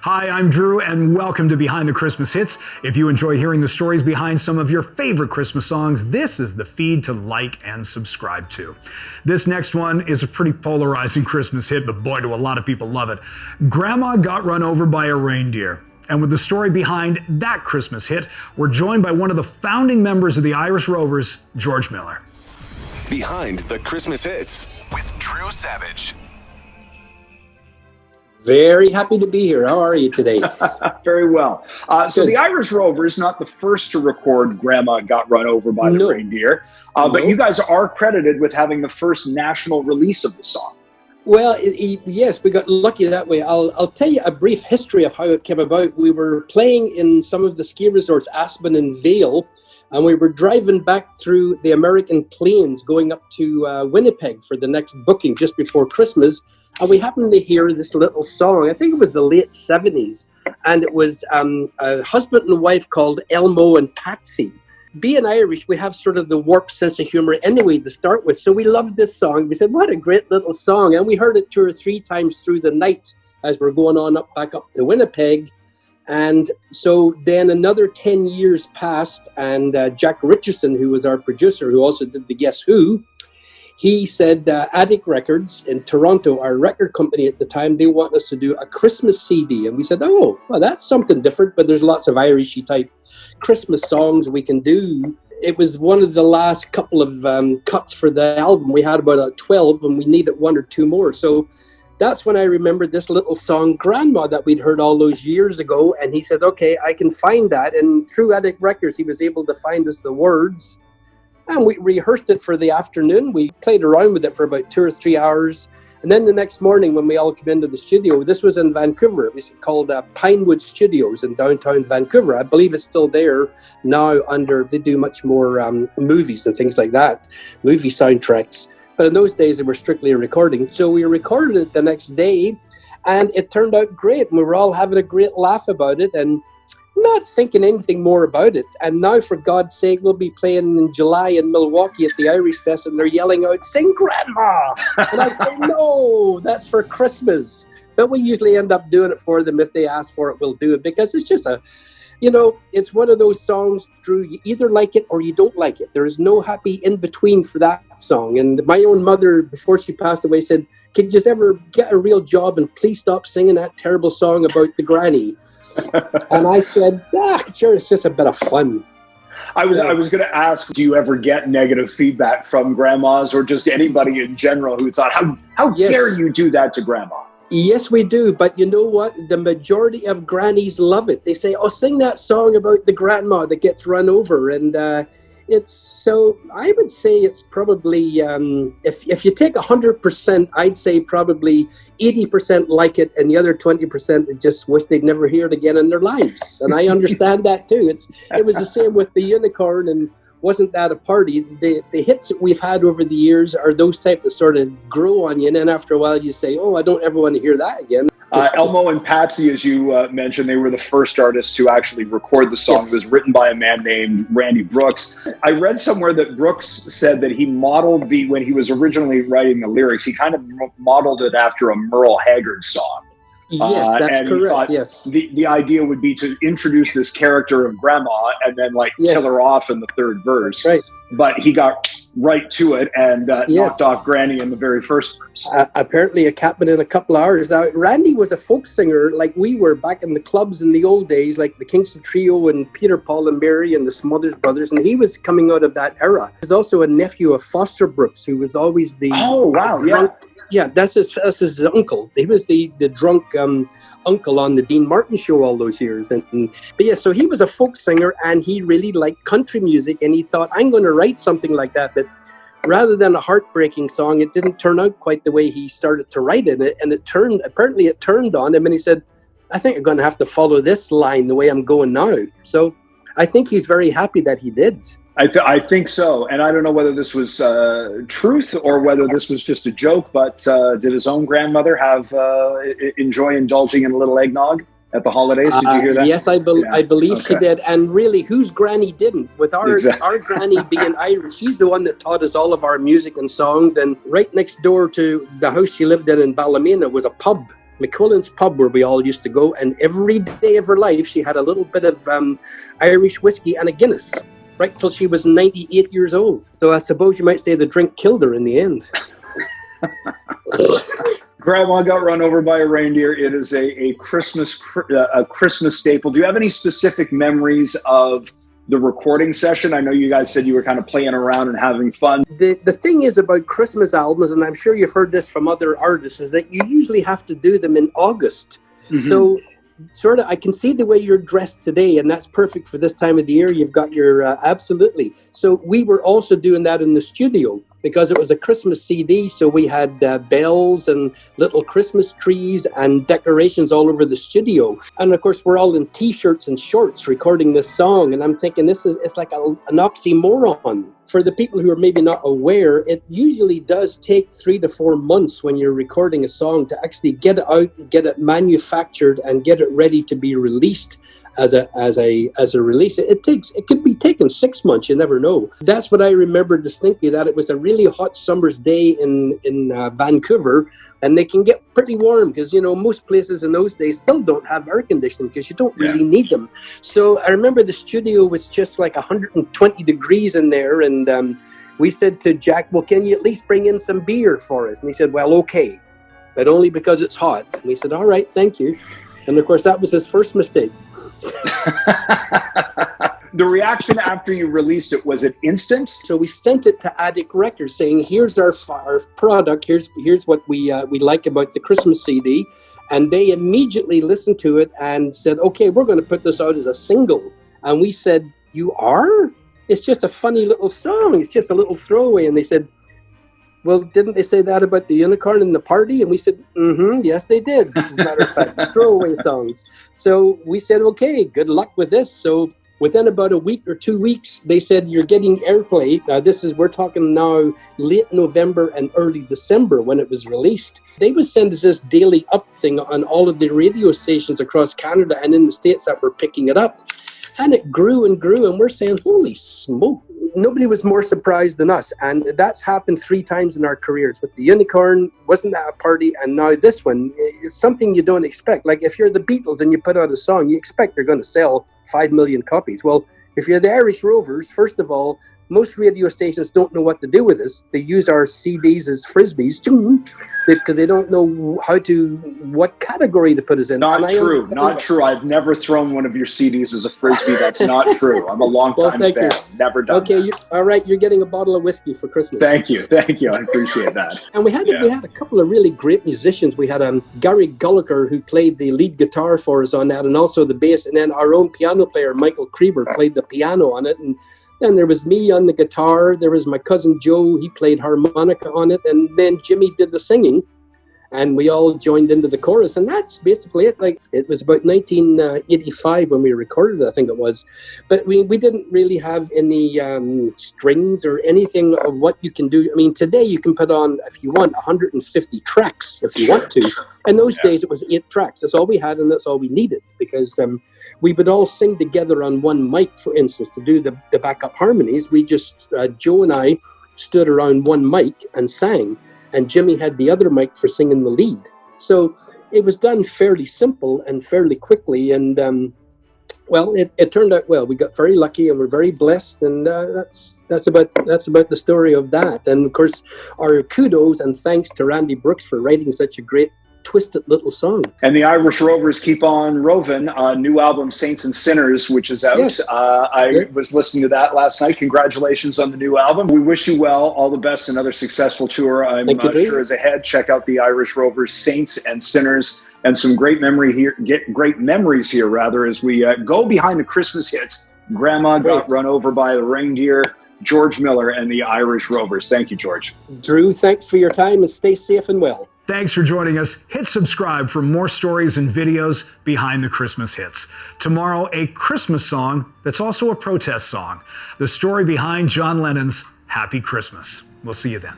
Hi, I'm Drew, and welcome to Behind the Christmas Hits. If you enjoy hearing the stories behind some of your favorite Christmas songs, this is the feed to like and subscribe to. This next one is a pretty polarizing Christmas hit, but boy, do a lot of people love it. Grandma Got Run Over by a Reindeer. And with the story behind that Christmas hit, we're joined by one of the founding members of the Irish Rovers, George Miller. Behind the Christmas Hits with Drew Savage. Very happy to be here. How are you today? Very well. So the Irish Rovers, not the first to record Grandma Got Run Over by the Reindeer, but you guys are credited with having the first national release of the song. Well, yes, we got lucky that way. I'll tell you a brief history of how it came about. We were playing in some of the ski resorts, Aspen and Vail, and we were driving back through the American Plains going up to Winnipeg for the next booking just before Christmas. And we happened to hear this little song. I think it was the late 70s. And it was a husband and wife called Elmo and Patsy. Being Irish, we have sort of the warped sense of humor anyway to start with. So we loved this song. We said, what a great little song. And we heard it 2 or 3 times through the night as we're going on back up to Winnipeg. And so then another 10 years passed. And Jack Richardson, who was our producer, who also did the Guess Who, he said, Attic Records in Toronto, our record company at the time, they want us to do a Christmas CD. And we said, oh, well, that's something different, but there's lots of Irishy type Christmas songs we can do. It was one of the last couple of cuts for the album. We had about 12 and we needed 1 or 2 more. So that's when I remembered this little song, Grandma, that we'd heard all those years ago. And he said, okay, I can find that. And through Attic Records, he was able to find us the words. And we rehearsed it for the afternoon. We played around with it for about 2 or 3 hours. And then the next morning when we all came into the studio, this was in Vancouver. It was called Pinewood Studios in downtown Vancouver. I believe it's still there now they do much more movies and things like that, movie soundtracks. But in those days, they were strictly a recording. So we recorded it the next day and it turned out great. And we were all having a great laugh about it and not thinking anything more about it. And now, for God's sake, we'll be playing in July in Milwaukee at the Irish Fest, and they're yelling out, sing Grandma! And I say, no, that's for Christmas. But we usually end up doing it for them. If they ask for it, we'll do it, because it's just it's one of those songs, Drew, you either like it or you don't like it. There is no happy in between for that song. And my own mother, before she passed away, said, can you just ever get a real job and please stop singing that terrible song about the granny? And I said, sure, it's just a bit of fun. I was going to ask, do you ever get negative feedback from grandmas or just anybody in general who thought, how dare you do that to Grandma? Yes, we do. But you know what? The majority of grannies love it. They say, oh, sing that song about the grandma that gets run over. And I would say it's probably, if you take 100%, I'd say probably 80% like it, and the other 20% just wish they'd never hear it again in their lives. And I understand that too. It was the same with the Unicorn and Wasn't That a Party. The hits that we've had over the years are those type that sort of grow on you, and then after a while you say, oh, I don't ever want to hear that again. Elmo and Patsy, as you mentioned, they were the first artists to actually record the song. Yes. It was written by a man named Randy Brooks. I read somewhere that Brooks said that he modeled when he was originally writing the lyrics, he kind of modeled it after a Merle Haggard song. Yes, that's correct. Yes. The idea would be to introduce this character of Grandma and then kill her off in the third verse. Right. But he got right to it and knocked off Granny in the very first verse. Apparently it happened in a couple of hours. Now, Randy was a folk singer like we were back in the clubs in the old days, like the Kingston Trio and Peter, Paul and Mary and the Smothers Brothers, and he was coming out of that era. He was also a nephew of Foster Brooks, who was always the drunk. Yeah, that's his uncle. He was the drunk uncle on the Dean Martin show all those years. So he was a folk singer and he really liked country music, and he thought, I'm going to write something like that. But rather than a heartbreaking song, it didn't turn out quite the way he started to write it. And it turned on him, and he said, I think I'm going to have to follow this line the way I'm going now. So I think he's very happy that he did. I think so. And I don't know whether this was truth or whether this was just a joke, but did his own grandmother enjoy indulging in a little eggnog at the holidays? Did you hear that? Yes, I believe she did. And really, whose granny didn't? With our granny being Irish, she's the one that taught us all of our music and songs. And right next door to the house she lived in Ballymena was a pub. McQuillan's pub where we all used to go, and every day of her life she had a little bit of Irish whiskey and a Guinness, right till she was 98 years old. So I suppose you might say the drink killed her in the end. Grandma got run over by a reindeer. It is a Christmas staple. Do you have any specific memories of the recording session? I know you guys said you were kind of playing around and having fun. The thing is about Christmas albums, and I'm sure you've heard this from other artists, is that you usually have to do them in August. Mm-hmm. So sort of, I can see the way you're dressed today, and that's perfect for this time of the year. You've got your, absolutely. So we were also doing that in the studio because it was a Christmas CD. So we had bells and little Christmas trees and decorations all over the studio. And of course, we're all in T-shirts and shorts recording this song. And I'm thinking it's like an oxymoron. For the people who are maybe not aware, it usually does take 3 to 4 months when you're recording a song to actually get it out, get it manufactured, and get it ready to be released as a release. It could be taken 6 months. You never know. That's what I remember distinctly. That it was a really hot summer's day in Vancouver, and they can get pretty warm because most places in those days still don't have air conditioning because you don't really need them. So I remember the studio was just like 120 degrees in there, and we said to Jack, "Well, can you at least bring in some beer for us?" And he said, "Well, okay, but only because it's hot." And we said, "All right, thank you." And of course, that was his first mistake. The reaction after you released it, was it instant? So we sent it to Attic Records saying, "Here's our product. Here's what we like about the Christmas CD." And they immediately listened to it and said, "Okay, we're going to put this out as a single." And we said, "You are? It's just a funny little song. It's just a little throwaway." And they said, "Well, didn't they say that about the unicorn and the party?" And we said, yes, they did. As a matter of fact, throwaway songs. So we said, "Okay, good luck with this." So within about a week or 2 weeks, they said, "You're getting airplay." We're talking now late November and early December when it was released. They would send us this daily up thing on all of the radio stations across Canada and in the States that were picking it up. And it grew and grew, and we're saying, holy smoke. Nobody was more surprised than us. And that's happened 3 times in our careers. With the Unicorn, wasn't that a party? And now this one, it's something you don't expect. Like if you're the Beatles and you put out a song, you expect they're going to sell 5 million copies. Well, if you're the Irish Rovers, first of all, most radio stations don't know what to do with us. They use our CDs as frisbees because they don't know what category to put us in. Not true. I've never thrown one of your CDs as a frisbee. That's not true. I'm a long-time fan. You. Never done that. All right, you're getting a bottle of whiskey for Christmas. Thank you. I appreciate that. And we had a couple of really great musicians. We had Gary Gulliker, who played the lead guitar for us on that, and also the bass. And then our own piano player, Michael Krieber, played the piano on it. And then there was me on the guitar. There was my cousin Joe. He played harmonica on it. And then Jimmy did the singing. And we all joined into the chorus. And that's basically it. Like, it was about 1985 when we recorded it, I think it was. But we didn't really have any strings or anything of what you can do. I mean, today you can put on, if you want, 150 tracks if you want to. In those days, it was 8 tracks. That's all we had, and that's all we needed. Because we would all sing together on one mic, for instance, to do the backup harmonies. We just, Joe and I stood around one mic and sang, and Jimmy had the other mic for singing the lead. So it was done fairly simple and fairly quickly, and it turned out well. We got very lucky and we're very blessed, and that's about the story of that. And of course, our kudos and thanks to Randy Brooks for writing such a great twisted little song. And the Irish Rovers keep on roving. New album Saints and Sinners, which is out. Yes. I was listening to that last night. Congratulations on the new album. We wish you well, all the best, another successful tour. I'm sure is ahead. Check out the Irish Rovers Saints and Sinners, and some great memories here as we go behind the Christmas hits. Grandma got run over by a reindeer. George Miller and the Irish Rovers. Thank you, George. Drew, thanks for your time, and stay safe and well. Thanks for joining us. Hit subscribe for more stories and videos behind the Christmas hits. Tomorrow, a Christmas song that's also a protest song. The story behind John Lennon's Happy Christmas. We'll see you then.